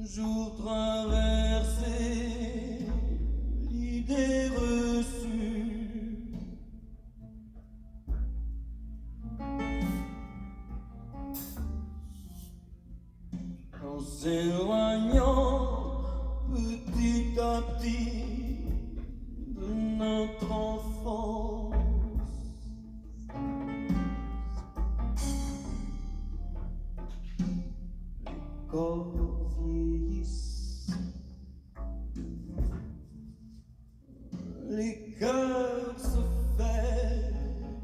jour traversé, l'idée reçue. En s'éloignant petit à petit de notre enfance. Les corps vieillissent, les cœurs se ferment,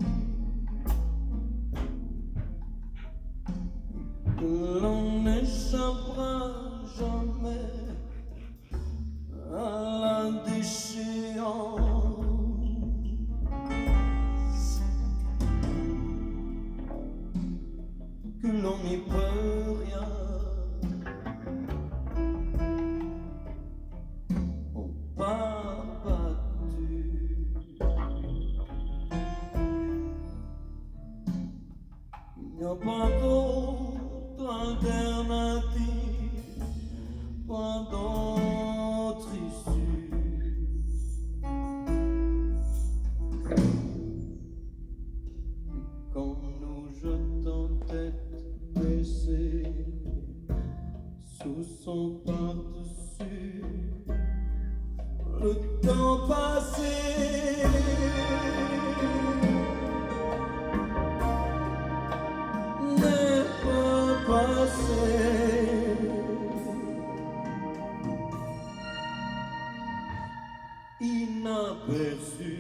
que l'on n'échappera jamais à la déchéance, que l'on n'y peut rien. On part battu. Il n'y a pas d'autre alternative, pas d'autre issue. Quand nous jetons tête baissée sous son par-dessus, le temps passé n'est pas passé. Inaperçu.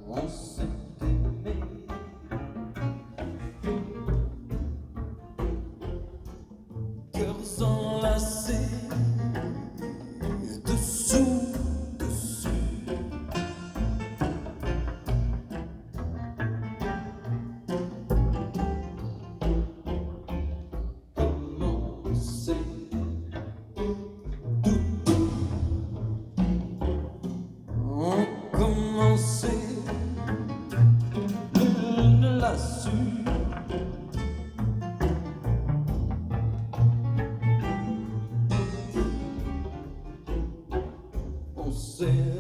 On s'est aimé, cœurs enlacés, dessous, dessus. Commencer, on commençait. Ne l'a su. On s'est